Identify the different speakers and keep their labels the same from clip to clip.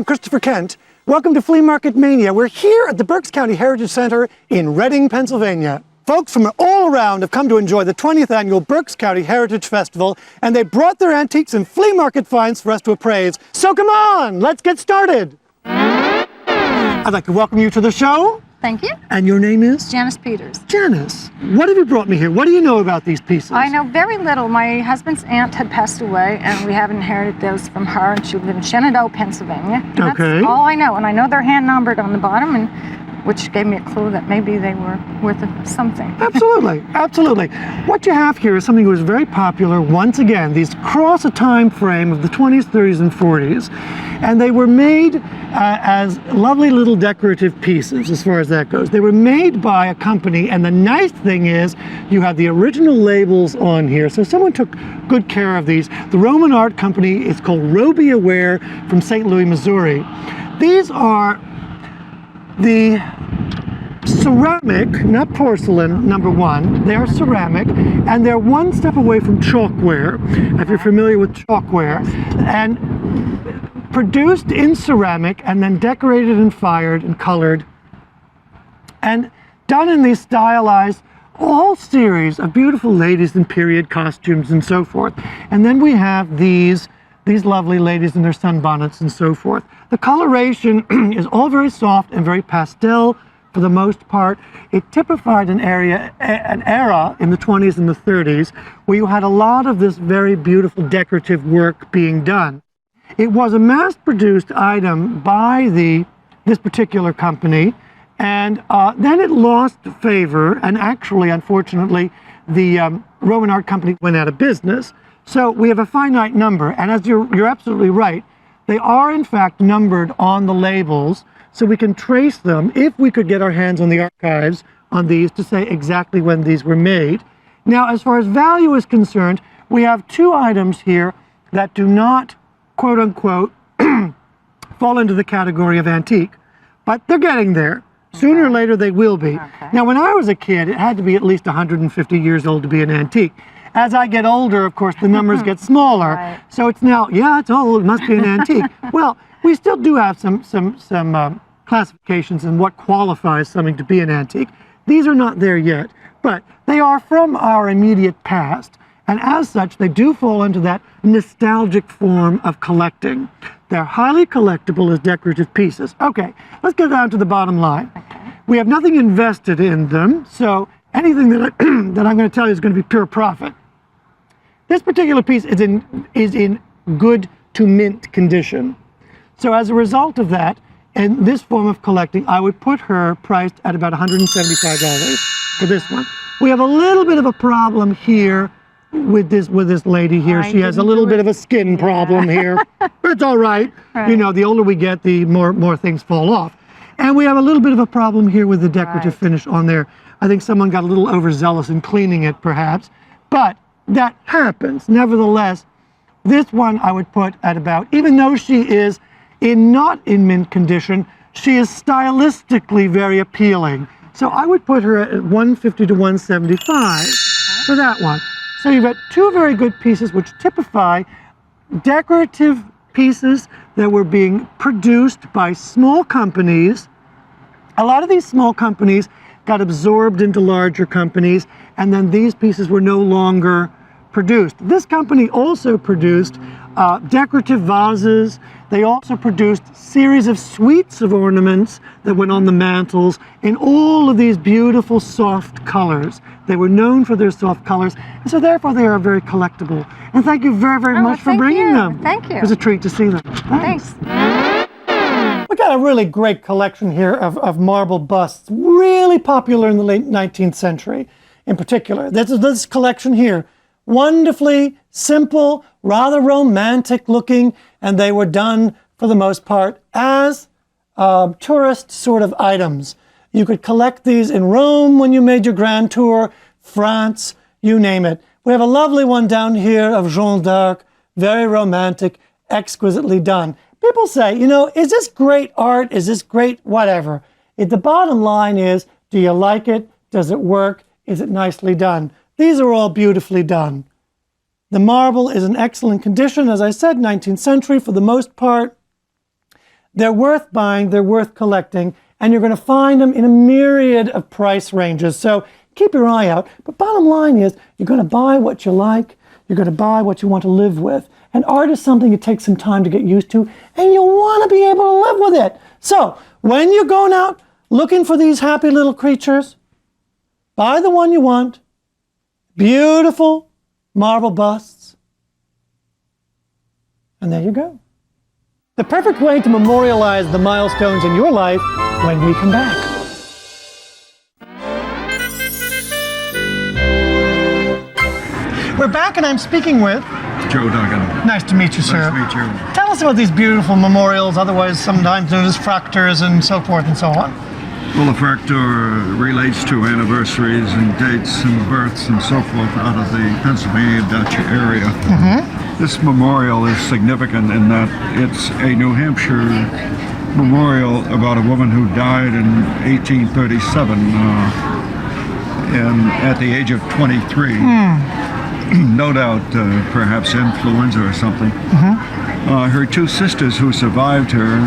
Speaker 1: I'm Christopher Kent. Welcome to Flea Market Mania. We're here at the Berks County Heritage Center in Reading, Pennsylvania. Folks from all around have come to enjoy the 20th annual Berks County Heritage Festival, and they brought their antiques and flea market finds for us to appraise. So come on, let's get started. I'd like to welcome you to the show.
Speaker 2: Thank you.
Speaker 1: And your name is?
Speaker 2: Janice Peters.
Speaker 1: Janice, what have you brought me here? What do you know about these pieces?
Speaker 2: I know very little. My husband's aunt had passed away, and we have inherited those from her, and she lived in Shenandoah, Pennsylvania. And
Speaker 1: okay.
Speaker 2: That's all I know, and I know they're hand numbered on the bottom, and which gave me a clue that maybe they were worth something.
Speaker 1: Absolutely, absolutely. What you have here is something that was very popular, once again, these cross a time frame of the 20s, 30s, and 40s. And they were made as lovely little decorative pieces as far as that goes. They were made by a company, and the nice thing is you have the original labels on here. So someone took good care of these. The Roman art company is called Roby Aware from St. Louis, Missouri. These are the ceramic, not porcelain, number one. They are ceramic, and they're one step away from chalkware, if you're familiar with chalkware, and produced in ceramic and then decorated and fired and colored and done in these stylized, whole series of beautiful ladies in period costumes and so forth. And then we have these lovely ladies in their sunbonnets and so forth. The coloration is all very soft and very pastel for the most part. It typified an era in the 20s and the 30s where you had a lot of this very beautiful decorative work being done. It was a mass-produced item by this particular company, and then it lost favor, and actually, unfortunately, the Roman art company went out of business. So we have a finite number, and as you're absolutely right, they are in fact numbered on the labels, so we can trace them if we could get our hands on the archives on these to say exactly when these were made. Now, as far as value is concerned, we have two items here that do not, quote unquote, fall into the category of antique, but they're getting there. Sooner or later they will be.
Speaker 2: Okay.
Speaker 1: Now, when I was a kid, it had to be at least 150 years old to be an antique. As I get older, of course, the numbers get smaller.
Speaker 2: Right.
Speaker 1: So it's now, yeah, it's old, it must be an antique. Well, we still do have some classifications in what qualifies something to be an antique. These are not there yet, but they are from our immediate past. And as such, they do fall into that nostalgic form of collecting. They're highly collectible as decorative pieces. Okay, let's get down to the bottom line.
Speaker 2: Okay.
Speaker 1: We have nothing invested in them, so anything that that I'm going to tell you is going to be pure profit. This particular piece is in good to mint condition. So as a result of that, in this form of collecting, I would put her priced at about $175 for this one. We have a little bit of a problem here with this lady here. She has a little bit of a skin problem here. But it's all right. You know, the older we get, the more things fall off. And we have a little bit of a problem here with the decorative finish on there. I think someone got a little overzealous in cleaning it, perhaps. But that happens. Nevertheless, this one I would put at about, even though she is not in mint condition, she is stylistically very appealing. So I would put her at $150 to $175 for that one. So you've got two very good pieces which typify decorative pieces that were being produced by small companies. A lot of these small companies got absorbed into larger companies, and then these pieces were no longer produced. This company also produced decorative vases. They also produced series of suites of ornaments that went on the mantles in all of these beautiful soft colors. They were known for their soft colors, and so therefore they are very collectible. And thank you very, very much for bringing them.
Speaker 2: Thank you.
Speaker 1: It was a treat to see them.
Speaker 2: Thanks.
Speaker 1: We got a really great collection here of marble busts, really popular in the late 19th century in particular. This collection here, wonderfully simple, rather romantic looking, and they were done for the most part as tourist sort of items. You could collect these in Rome when you made your grand tour, France, you name it. We have a lovely one down here of Jeanne d'Arc, very romantic, exquisitely done. People say, you know, is this great art? Is this great whatever? The bottom line is, do you like it? Does it work? Is it nicely done? These are all beautifully done. The marble is in excellent condition. As I said, 19th century for the most part. They're worth buying, they're worth collecting, and you're going to find them in a myriad of price ranges. So keep your eye out. But bottom line is, you're going to buy what you like, you're going to buy what you want to live with. And art is something it takes some time to get used to, and you'll want to be able to live with it. So when you're going out looking for these happy little creatures, buy the one you want. Beautiful marble busts. And there you go. The perfect way to memorialize the milestones in your life when we come back. We're back and I'm speaking with
Speaker 3: Joe Duggan.
Speaker 1: Nice to meet you, sir.
Speaker 3: Nice to meet you.
Speaker 1: Tell us about these beautiful memorials, otherwise sometimes known as fractors and so forth and so on.
Speaker 3: Well, the fractor relates to anniversaries and dates and births and so forth out of the Pennsylvania Dutch area. This memorial is significant in that it's a New Hampshire memorial about a woman who died in 1837 and at the age of 23. No doubt, perhaps influenza or something. Her two sisters who survived her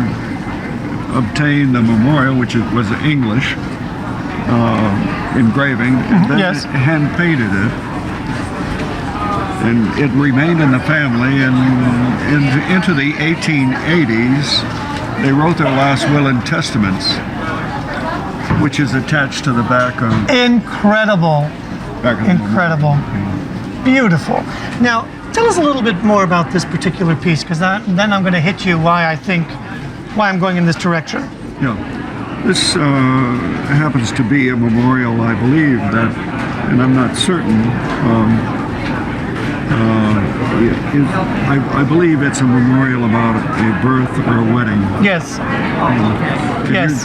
Speaker 3: obtained the memorial, which was English engraving, and then hand painted it. And it remained in the family, and into the 1880s, they wrote their last will and testaments, which is attached to the back of.
Speaker 1: Incredible. Incredible. Beautiful. Now, tell us a little bit more about this particular piece, because then I'm going to hit you why I'm going in this direction.
Speaker 3: Yeah, this happens to be a memorial, I believe, that, and I'm not certain, I believe it's a memorial about a birth or a wedding.
Speaker 1: Yes.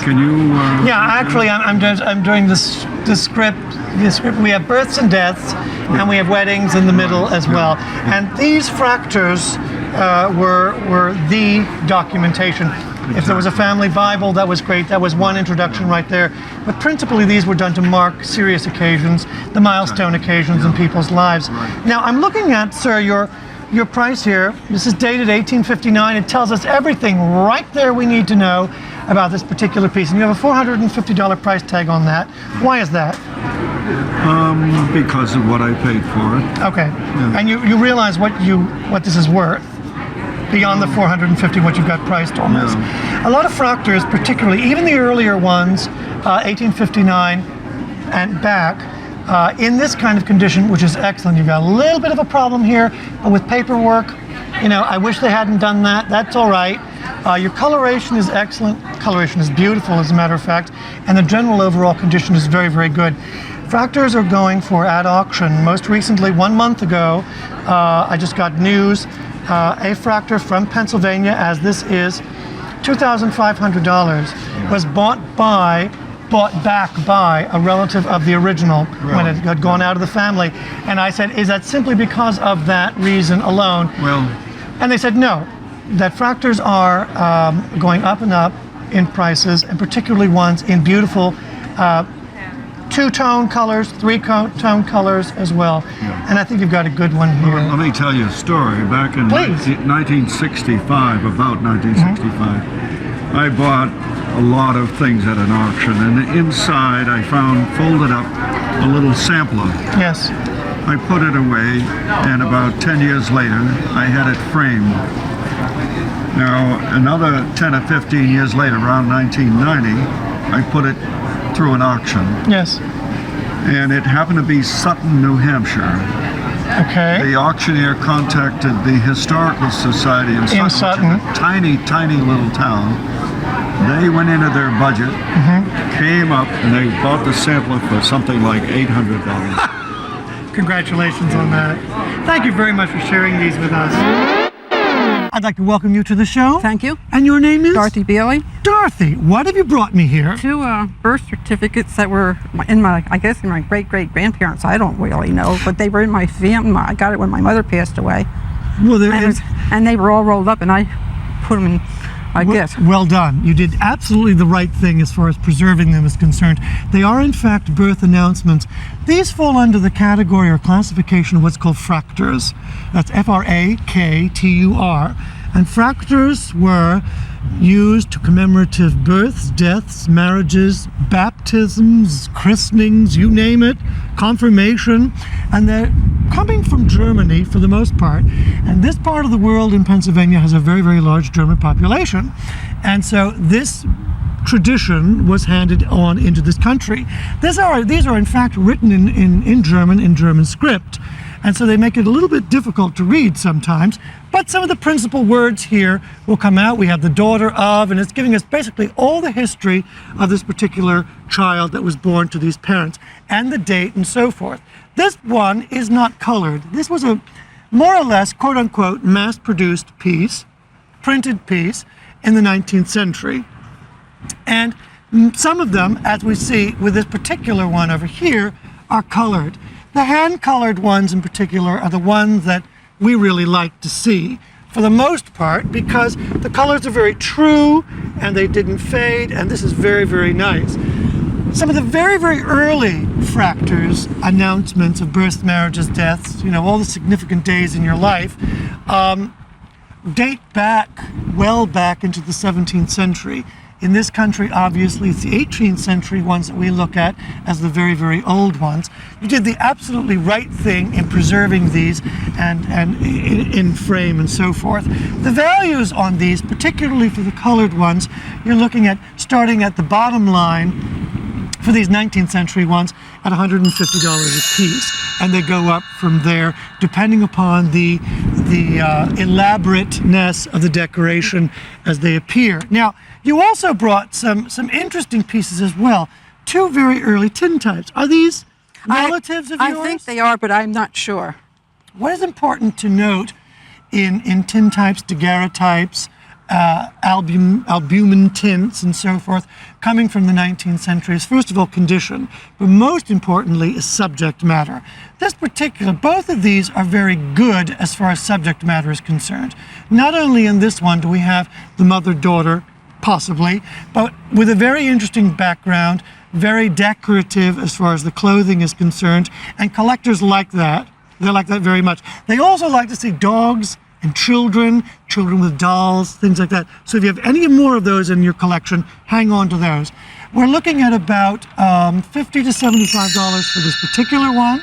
Speaker 3: Can you?
Speaker 1: Yeah, actually, I'm doing this script. We have births and deaths, and we have weddings in the middle as well. And these fractors were the documentation. If there was a family Bible, that was great. That was one introduction right there. But principally, these were done to mark serious occasions, the milestone occasions in people's lives. Now, I'm looking at, sir, your price here. This is dated 1859. It tells us everything right there we need to know about this particular piece. And you have a $450 price tag on that. Why is that?
Speaker 3: Because of what I paid for it.
Speaker 1: Okay. Yeah. And you realize what this is worth? Beyond the 450, what you've got priced almost. Yeah. A lot of fractors, particularly, even the earlier ones, 1859 and back, in this kind of condition, which is excellent. You've got a little bit of a problem here, but with paperwork, I wish they hadn't done that. That's all right. Your coloration is excellent. Coloration is beautiful, as a matter of fact, and the general overall condition is very, very good. Fractors are going for at auction. Most recently, 1 month ago, I just got news. A fractor from Pennsylvania, as this is, $2,500, was bought back by a relative of the original when it had gone out of the family. And I said, is that simply because of that reason alone?
Speaker 3: Well,
Speaker 1: and they said no, that fractors are going up and up in prices, and particularly ones in beautiful two-tone colors, three-tone colors as well. Yeah. And I think you've got a good one here.
Speaker 3: Well, let me tell you a story. Back in 1965, about 1965, I bought a lot of things at an auction, and inside I found folded up a little sampler.
Speaker 1: Yes.
Speaker 3: I put it away, and about 10 years later, I had it framed. Now, another 10 or 15 years later, around 1990, I put it through an auction.
Speaker 1: Yes.
Speaker 3: And it happened to be Sutton, New Hampshire.
Speaker 1: Okay.
Speaker 3: The auctioneer contacted the Historical Society in Sutton. Which is a tiny, tiny little town. They went into their budget, came up, and they bought the sampler for something like $800.
Speaker 1: Congratulations on that. Thank you very much for sharing these with us. I'd like to welcome you to the show.
Speaker 4: Thank you.
Speaker 1: And your name is?
Speaker 4: Dorothy Bailey.
Speaker 1: Dorothy, what have you brought me here?
Speaker 4: 2 birth certificates that were in my great-great-grandparents. I don't really know, but they were in my family. I got it when my mother passed away.
Speaker 1: Well,
Speaker 4: and they were all rolled up, and I put them in my gift.
Speaker 1: Well done. You did absolutely the right thing as far as preserving them is concerned. They are, in fact, birth announcements. These fall under the category or classification of what's called fractors. That's F-R-A-K-T-U-R. And fractors were used to commemorative births, deaths, marriages, baptisms, christenings, you name it, confirmation. And they're coming from Germany for the most part. And this part of the world in Pennsylvania has a very, very large German population. And so this tradition was handed on into this country. These are in fact written in German script. And so they make it a little bit difficult to read sometimes, but some of the principal words here will come out. We have the daughter of, and it's giving us basically all the history of this particular child that was born to these parents, and the date and so forth. This one is not colored. This was a more or less, quote unquote, mass-produced piece, printed piece in the 19th century. And some of them, as we see with this particular one over here, are colored. The hand-colored ones in particular are the ones that we really like to see, for the most part, because the colors are very true and they didn't fade, and this is very, very nice. Some of the very, very early fractors, announcements of births, marriages, deaths, all the significant days in your life, date back, well back into the 17th century. In this country, obviously, it's the 18th century ones that we look at as the very, very old ones. You did the absolutely right thing in preserving these and in frame and so forth. The values on these, particularly for the colored ones, you're looking at starting at the bottom line for these 19th century ones at $150 a piece, and they go up from there depending upon the elaborateness of the decoration as they appear. Now, you also brought some interesting pieces as well. Two very early tintypes. Are these relatives of yours?
Speaker 4: I think they are, but I'm not sure.
Speaker 1: What is important to note in tintypes, daguerreotypes, albumen tints and so forth, coming from the 19th century is first of all condition, but most importantly is subject matter. Both of these are very good as far as subject matter is concerned. Not only in this one do we have the mother-daughter, possibly, but with a very interesting background, very decorative as far as the clothing is concerned, and collectors like that. They like that very much. They also like to see dogs and children with dolls, things like that. So if you have any more of those in your collection, hang on to those. We're looking at about $50 to $75 for this particular one.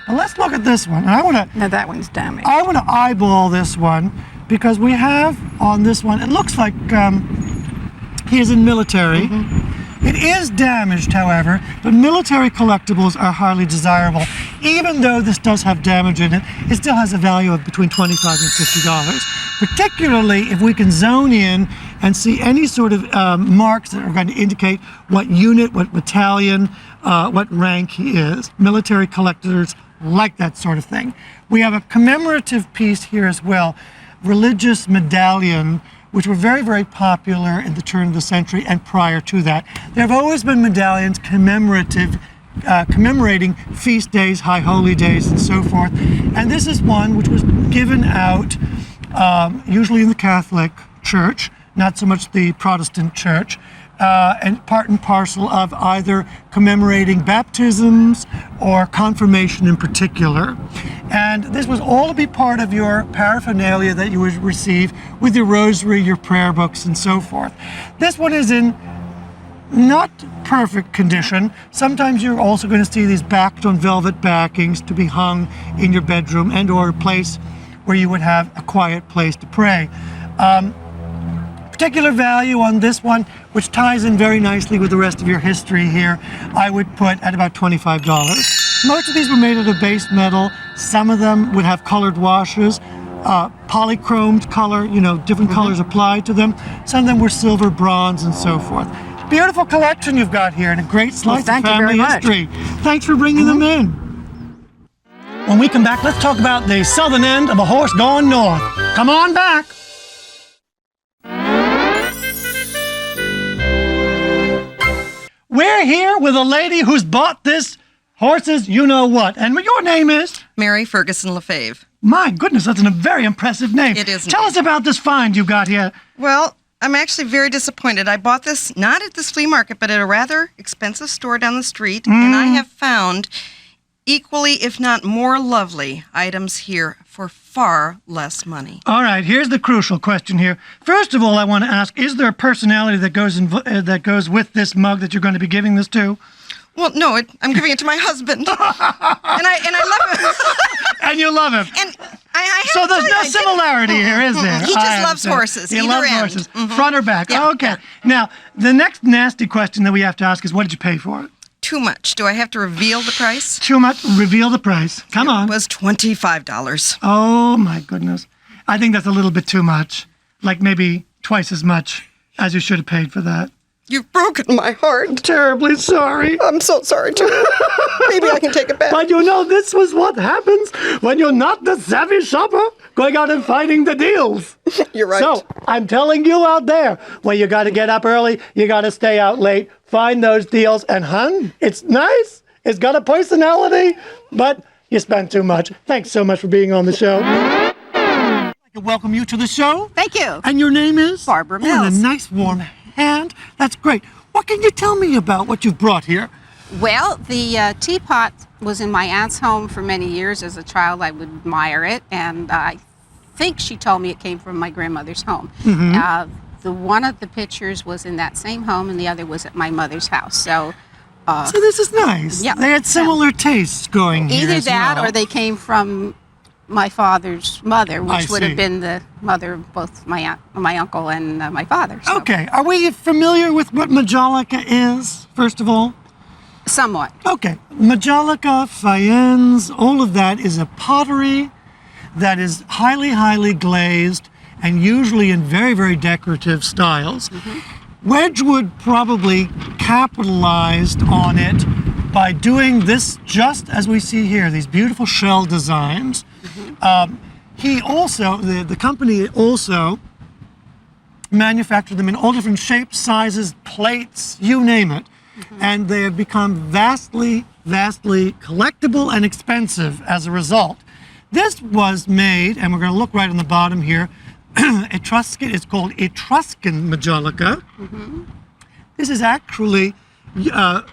Speaker 1: But let's look at this one. And
Speaker 4: No, that one's damaged.
Speaker 1: I want to eyeball this one because we have on this one, it looks like he is in military. It is damaged, however, but military collectibles are highly desirable. Even though this does have damage in it, it still has a value of between $25 and $50, particularly if we can zone in and see any sort of marks that are going to indicate what unit, what battalion, what rank he is. Military collectors like that sort of thing. We have a commemorative piece here as well, religious medallion, which were very, very popular in the turn of the century and prior to that. There have always been medallions commemorating feast days, high holy days, and so forth. And this is one which was given out usually in the Catholic Church, not so much the Protestant Church, and part and parcel of either commemorating baptisms or confirmation in particular. And this was all to be part of your paraphernalia that you would receive with your rosary, your prayer books, and so forth. This one is in not perfect condition. Sometimes you're also going to see these backed on velvet backings to be hung in your bedroom and or a place where you would have a quiet place to pray. Particular value on this one, which ties in very nicely with the rest of your history here, I would put at about $25. Most of these were made out of base metal. Some of them would have colored washes, polychromed color, different colors applied to them. Some of them were silver, bronze, and so forth. Beautiful collection you've got here and a great slice of family history. Thanks for bringing them in. When we come back, let's talk about the southern end of a horse going north. Come on back. We're here with a lady who's bought this horse's you-know-what. And your name is?
Speaker 5: Mary Ferguson Lefebvre.
Speaker 1: My goodness, that's a very impressive name.
Speaker 5: It is.
Speaker 1: Tell us about this find you got here.
Speaker 5: Well, I'm actually very disappointed. I bought this not at this flea market, but at a rather expensive store down the street, and I have found equally, if not more lovely items here for far less money.
Speaker 1: All right, here's the crucial question here. First of all, I want to ask, is there a personality that goes with this mug that you're going to be giving this to?
Speaker 5: Well, no, I'm giving it to my husband, and I love him.
Speaker 1: And you love him.
Speaker 5: And I have
Speaker 1: So
Speaker 5: to
Speaker 1: there's
Speaker 5: tell you,
Speaker 1: no
Speaker 5: I didn't-
Speaker 1: similarity here, is there?
Speaker 5: He
Speaker 1: I
Speaker 5: just loves
Speaker 1: understand.
Speaker 5: horses.
Speaker 1: He
Speaker 5: either
Speaker 1: loves
Speaker 5: end.
Speaker 1: horses.
Speaker 5: Mhm.
Speaker 1: Front or back?
Speaker 5: Yeah,
Speaker 1: Okay.
Speaker 5: yeah.
Speaker 1: Now, the next nasty question that we have to ask is, what did you pay for it?
Speaker 5: Too much. Do I have to reveal the price?
Speaker 1: Too much? Reveal the price. Come on.
Speaker 5: It was $25.
Speaker 1: Oh, my goodness. I think that's a little bit too much. Like maybe twice as much as you should have paid for that.
Speaker 5: You've broken my heart.
Speaker 1: Terribly sorry.
Speaker 5: I'm so sorry, too. Maybe I can take it back.
Speaker 1: But you know, this was what happens when you're not the savvy shopper going out and finding the deals.
Speaker 5: You're right.
Speaker 1: So, I'm telling you out there, well, you got to get up early, you got to stay out late, find those deals, and hun, it's nice, it's got a personality, but you spent too much. Thanks so much for being on the show. I'd like to welcome you to the show.
Speaker 6: Thank you.
Speaker 1: And your name is?
Speaker 6: Barbara
Speaker 1: Oh, and
Speaker 6: Mills.
Speaker 1: a nice warm hand. That's great. What can you tell me about what you've brought here?
Speaker 6: Well, the teapot was in my aunt's home for many years. As a child, I would admire it, and I think she told me it came from my grandmother's home. The one of the pictures was in that same home, and the other was at my mother's house. So
Speaker 1: So this is nice.
Speaker 6: Yeah.
Speaker 1: They had similar tastes going here
Speaker 6: either
Speaker 1: as
Speaker 6: that,
Speaker 1: well.
Speaker 6: or they came from my father's mother,
Speaker 1: I
Speaker 6: which would
Speaker 1: see.
Speaker 6: have been the mother of both my aunt, my uncle, and my father. So.
Speaker 1: Okay, are we familiar with what Majolica is, first of all?
Speaker 6: Somewhat.
Speaker 1: Okay, Majolica, Faience, all of that is a pottery that is highly, highly glazed and usually in very, very decorative styles. Wedgwood probably capitalized on it by doing this just as we see here, these beautiful shell designs. He also, the company also manufactured them in all different shapes, sizes, plates, you name it. And they have become vastly, vastly collectible and expensive as a result. This was made, and we're going to look right on the bottom here, Etruscan, it's called Etruscan Majolica. This is actually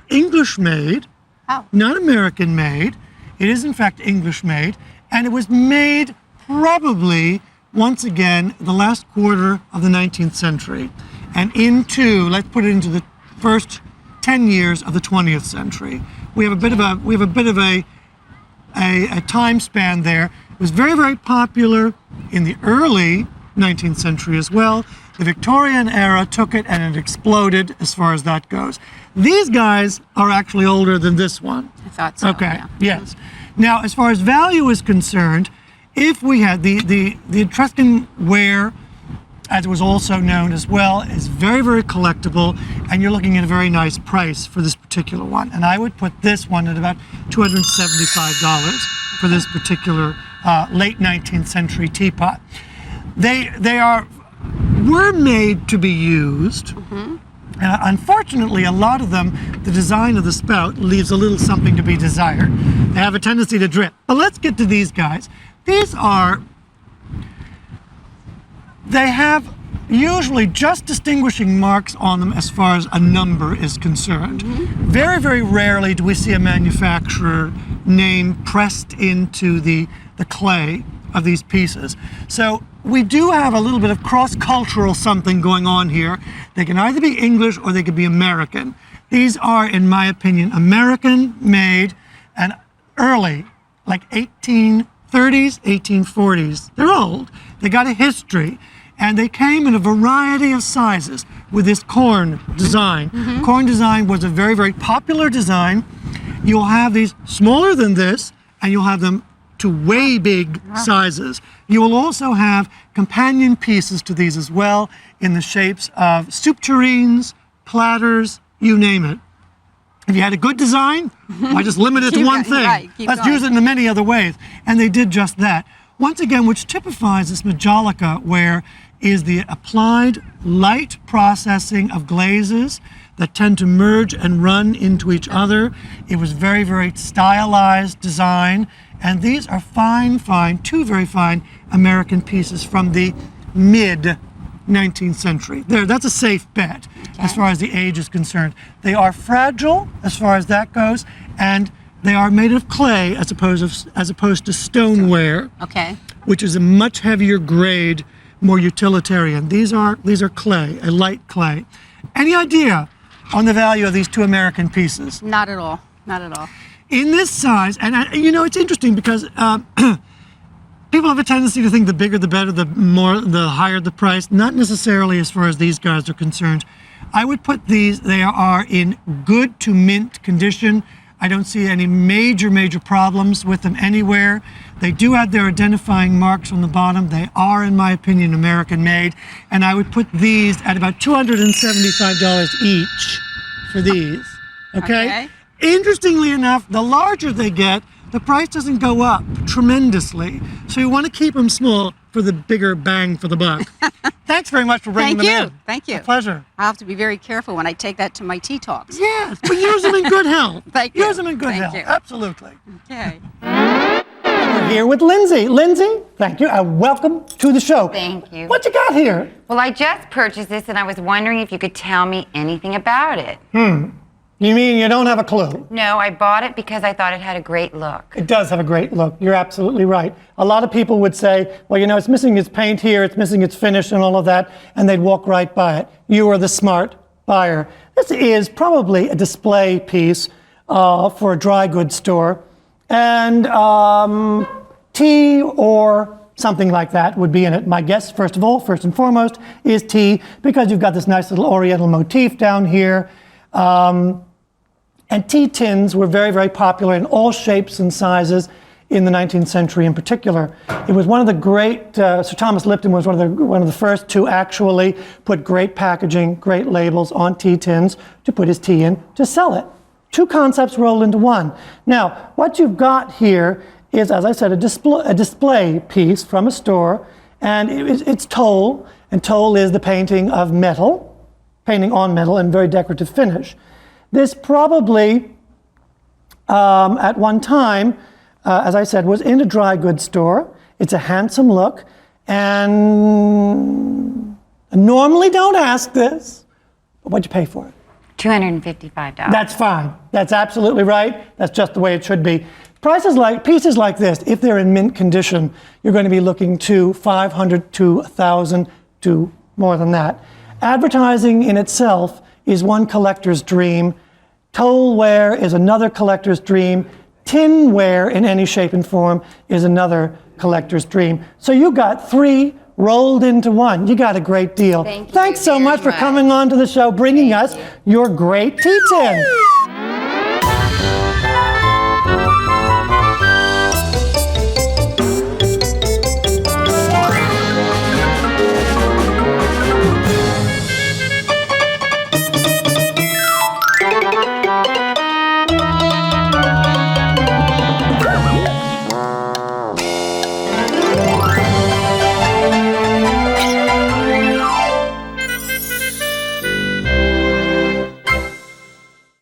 Speaker 1: English made,
Speaker 6: Oh.
Speaker 1: not American made. It is in fact English made, and it was made probably, once again, the last quarter of the 19th century, and into, let's put it into the first 10 years of the 20th century. We have a bit of a time span there. It was very, very popular in the early 19th century as well. The Victorian era took it and it exploded as far as that goes. These guys are actually older than this one.
Speaker 6: I thought so.
Speaker 1: Okay,
Speaker 6: Yeah.
Speaker 1: yes. Now, as far as value is concerned, if we had the Etruscan ware, as it was also known as well, is very, very collectible, and you're looking at a very nice price for this particular one. And I would put this one at about $275 for this particular late 19th century teapot. They were made to be used. Unfortunately, a lot of them, the design of the spout leaves a little something to be desired. They have a tendency to drip. But let's get to these guys. They have usually just distinguishing marks on them as far as a number is concerned. Very, very rarely do we see a manufacturer name pressed into the clay of these pieces. So we do have a little bit of cross-cultural something going on here. They can either be English or they could be American. These are, in my opinion, American-made and early, like 1830s, 1840s. They're old. They got a history. And they came in a variety of sizes with this corn design. Corn design was a very, very popular design. You'll have these smaller than this, and you'll have them to way big sizes. You will also have companion pieces to these as well in the shapes of soup tureens, platters, you name it. If you had a good design, why just limit it to
Speaker 6: Keep
Speaker 1: one
Speaker 6: it-
Speaker 1: thing?
Speaker 6: right, keep
Speaker 1: Let's
Speaker 6: going.
Speaker 1: use it in many other ways. And they did just that. Once again, which typifies this Majolica ware is the applied light processing of glazes that tend to merge and run into each other. It was very, very stylized design. And these are fine, two very fine American pieces from the mid 19th century. That's a safe bet as far as the age is concerned. They are fragile as far as that goes, and They are made of clay as opposed to stoneware,
Speaker 6: Okay.
Speaker 1: which is a much heavier grade, more utilitarian. These are clay, a light clay. Any idea on the value of these two American pieces?
Speaker 6: Not at all. Not at all.
Speaker 1: In this size, and it's interesting because people have a tendency to think the bigger the better, the higher the price. Not necessarily as far as these guys are concerned. I would put these, they are in good to mint condition. I don't see any major problems with them anywhere. They do have their identifying marks on the bottom. They are, in my opinion, American made. And I would put these at about $275 each for these, okay? Interestingly enough, the larger they get, the price doesn't go up tremendously. So you want to keep them small for the bigger bang for the buck. Thanks very much for bringing them in.
Speaker 6: Thank you.
Speaker 1: A pleasure.
Speaker 6: I'll have to be very careful when I take that to my tea talks.
Speaker 1: Yes, but use them in good health.
Speaker 6: Thank you.
Speaker 1: Use them in good health.
Speaker 6: You.
Speaker 1: Absolutely.
Speaker 6: Okay.
Speaker 1: We're here with Lindsay. Lindsay, thank you. Welcome to the show.
Speaker 7: Thank you.
Speaker 1: What you got here?
Speaker 7: Well, I just purchased this and I was wondering if you could tell me anything about it.
Speaker 1: You mean you don't have a clue?
Speaker 7: No, I bought it because I thought it had a great look.
Speaker 1: It does have a great look. You're absolutely right. A lot of people would say, well, it's missing its paint here, it's missing its finish and all of that, and they'd walk right by it. You are the smart buyer. This is probably a display piece for a dry goods store, and tea or something like that would be in it. My guess, first and foremost, is tea, because you've got this nice little oriental motif down here. And tea tins were very popular in all shapes and sizes in the 19th century in particular. It was one of the great, Sir Thomas Lipton was one of the first to actually put great packaging, great labels on tea tins to put his tea in to sell it. Two concepts rolled into one. Now, what you've got here is, as I said, a display piece from a store, and it's toll, and toll is the painting of metal, painting on metal and very decorative finish. This probably, at one time, as I said, was in a dry goods store. It's a handsome look, and I normally don't ask this, but what'd you pay for it?
Speaker 7: $255.
Speaker 1: That's fine. That's absolutely right. That's just the way it should be. Pieces like this, if they're in mint condition, you're going to be looking to $500 to $1,000 to more than that. Advertising in itself is one collector's dream. Tollware is another collector's dream. Tinware in any shape and form is another collector's dream. So you got three rolled into one. You got a great deal.
Speaker 7: Thank you
Speaker 1: Thanks so much for coming on to the show, bringing us your great tea tin.